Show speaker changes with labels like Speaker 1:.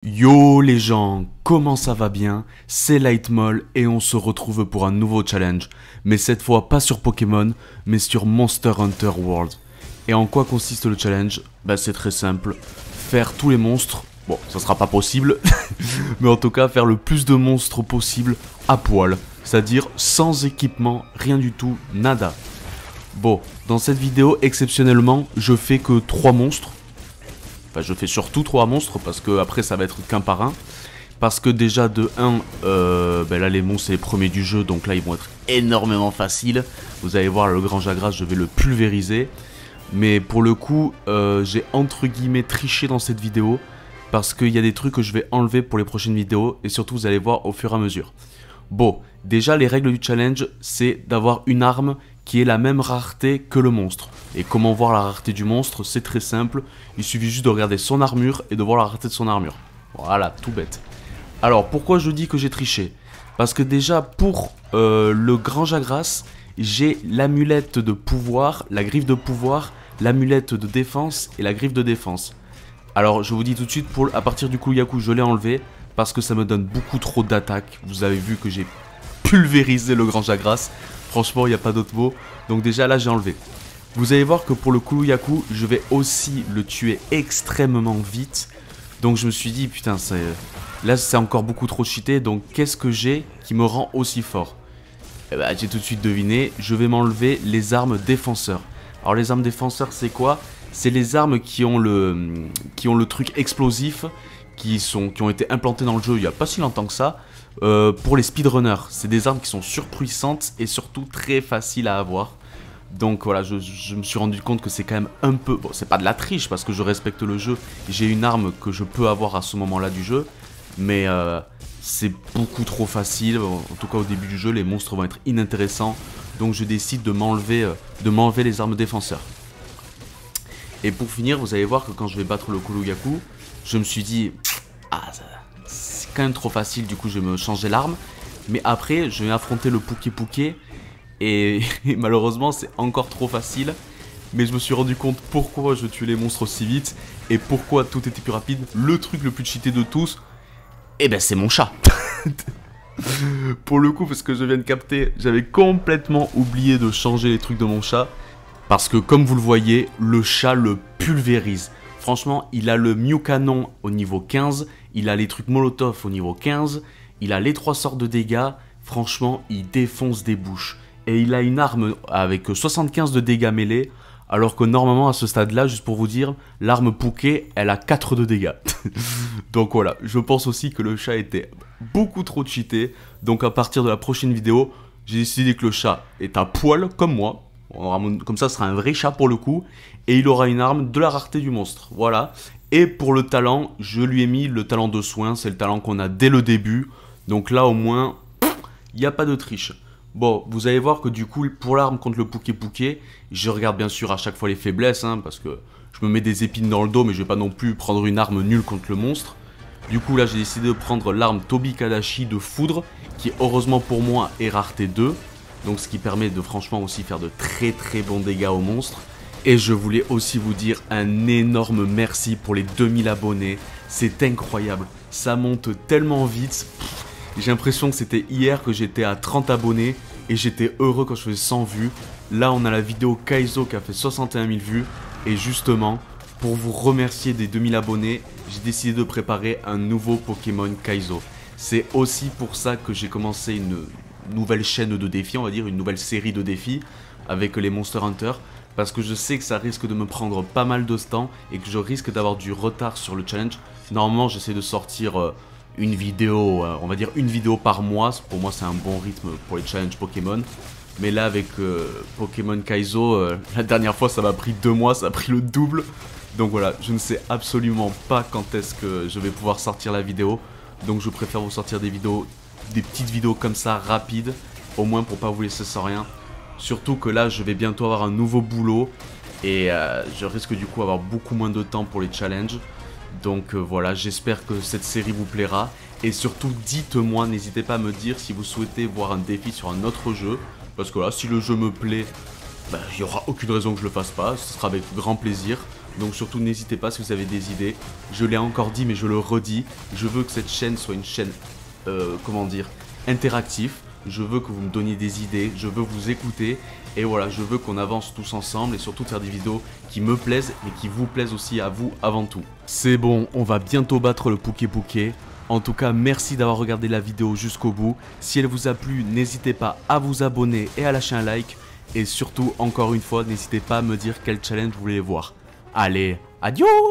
Speaker 1: Yo les gens, comment ça va bien? C'est Lightmall et on se retrouve pour un nouveau challenge, mais cette fois pas sur Pokémon, mais sur Monster Hunter World. Et en quoi consiste le challenge? Bah c'est très simple, faire tous les monstres, bon ça sera pas possible, mais en tout cas faire le plus de monstres possible à poil, c'est-à-dire sans équipement, rien du tout, nada. Bon, dans cette vidéo exceptionnellement je fais que 3 monstres. Enfin, je fais surtout 3 monstres parce que après ça va être qu'un par un. Parce que déjà de 1, ben là les monstres c'est les premiers du jeu, donc là ils vont être énormément faciles. Vous allez voir le grand Jagras, je vais le pulvériser. Mais pour le coup, j'ai entre guillemets triché dans cette vidéo. Parce qu'il y a des trucs que je vais enlever pour les prochaines vidéos. Et surtout vous allez voir au fur et à mesure. Bon, déjà les règles du challenge, c'est d'avoir une arme qui est la même rareté que le monstre. Et comment voir la rareté du monstre? C'est très simple, il suffit juste de regarder son armure et de voir la rareté de son armure. Voilà, tout bête. Alors, pourquoi je dis que j'ai triché? Parce que déjà, pour le grand Jagras, j'ai l'amulette de pouvoir, la griffe de pouvoir, l'amulette de défense et la griffe de défense. Alors, je vous dis tout de suite, à partir du Kulu-Ya-Ku, je l'ai enlevé parce que ça me donne beaucoup trop d'attaques. Vous avez vu que j'ai pulvérisé le grand Jagras. Franchement, il n'y a pas d'autre mot. Donc déjà, là, j'ai enlevé. Vous allez voir que pour le Kulu-Ya-Ku, je vais aussi le tuer extrêmement vite. Donc je me suis dit, putain, là, c'est encore beaucoup trop cheaté. Donc qu'est-ce que j'ai qui me rend aussi fort? Eh ben, j'ai tout de suite deviné. Je vais m'enlever les armes défenseurs. Alors les armes défenseurs, c'est quoi? C'est les armes qui ont le truc explosif, qui ont été implantées dans le jeu il n'y a pas si longtemps que ça. Pour les speedrunners, c'est des armes qui sont surpuissantes et surtout très faciles à avoir. Donc voilà, je me suis rendu compte que c'est quand même un peu... Bon, c'est pas de la triche parce que je respecte le jeu. J'ai une arme que je peux avoir à ce moment-là du jeu. Mais c'est beaucoup trop facile. En tout cas au début du jeu, les monstres vont être inintéressants. Donc je décide de m'enlever les armes défenseurs. Et pour finir, vous allez voir que quand je vais battre le Kulu-Ya-Ku, je me suis dit... Ah, c'est quand même trop facile, du coup je vais me changer l'arme. Mais après, je vais affronter le Pouké-Pouké. Et malheureusement, c'est encore trop facile. Mais je me suis rendu compte pourquoi je tuais les monstres aussi vite. Et pourquoi tout était plus rapide. Le truc le plus cheaté de tous, eh ben c'est mon chat. Pour le coup, parce que je viens de capter, j'avais complètement oublié de changer les trucs de mon chat. Parce que comme vous le voyez, le chat le pulvérise. Franchement, il a le Mew Canon au niveau 15, il a les trucs Molotov au niveau 15, il a les 3 sorts de dégâts, franchement, il défonce des bouches. Et il a une arme avec 75 de dégâts mêlés, alors que normalement à ce stade-là, juste pour vous dire, l'arme Pouké, elle a 4 de dégâts. Donc voilà, je pense aussi que le chat était beaucoup trop cheaté, donc à partir de la prochaine vidéo, j'ai décidé que le chat est à poil comme moi. Comme ça, ce sera un vrai chat pour le coup. Et il aura une arme de la rareté du monstre. Voilà. Et pour le talent, je lui ai mis le talent de soin. C'est le talent qu'on a dès le début. Donc là, au moins, il n'y a pas de triche. Bon, vous allez voir que du coup, pour l'arme contre le Pouké-Pouké, je regarde bien sûr à chaque fois les faiblesses. Parce que je me mets des épines dans le dos, mais je vais pas non plus prendre une arme nulle contre le monstre. Du coup, là, j'ai décidé de prendre l'arme Tobi-Kadachi de foudre, qui heureusement pour moi est rareté 2. Donc ce qui permet de franchement aussi faire de très très bons dégâts aux monstres. Et je voulais aussi vous dire un énorme merci pour les 2000 abonnés. C'est incroyable, ça monte tellement vite. J'ai l'impression que c'était hier que j'étais à 30 abonnés et j'étais heureux quand je faisais 100 vues. Là on a la vidéo Kaizo qui a fait 61 000 vues. Et justement, pour vous remercier des 2000 abonnés, j'ai décidé de préparer un nouveau Pokémon Kaizo. C'est aussi pour ça que j'ai commencé une nouvelle chaîne de défis, on va dire, une nouvelle série de défis avec les Monster Hunter, parce que je sais que ça risque de me prendre pas mal de temps et que je risque d'avoir du retard sur le challenge. Normalement, j'essaie de sortir une vidéo, on va dire une vidéo par mois. Pour moi, c'est un bon rythme pour les challenges Pokémon. Mais là, avec Pokémon Kaizo, la dernière fois, ça m'a pris 2 mois, ça a pris le double. Donc voilà, je ne sais absolument pas quand est-ce que je vais pouvoir sortir la vidéo. Donc je préfère vous sortir des petites vidéos comme ça, rapides, au moins pour pas vous laisser sans rien. Surtout que là, je vais bientôt avoir un nouveau boulot et je risque du coup avoir beaucoup moins de temps pour les challenges. Donc voilà, j'espère que cette série vous plaira. Et surtout, dites-moi, n'hésitez pas à me dire si vous souhaitez voir un défi sur un autre jeu. Parce que là, si le jeu me plaît, il n'y aura aucune raison que je le fasse pas, ce sera avec grand plaisir. Donc surtout n'hésitez pas si vous avez des idées. Je l'ai encore dit mais je le redis. Je veux que cette chaîne soit une chaîne, comment dire, interactive. Je veux que vous me donniez des idées, je veux vous écouter. Et voilà, je veux qu'on avance tous ensemble et surtout faire des vidéos qui me plaisent et qui vous plaisent aussi à vous avant tout. C'est bon, on va bientôt battre le Pouké Pouké. En tout cas, merci d'avoir regardé la vidéo jusqu'au bout. Si elle vous a plu, n'hésitez pas à vous abonner et à lâcher un like. Et surtout, encore une fois, n'hésitez pas à me dire quel challenge vous voulez voir. Allez, adios!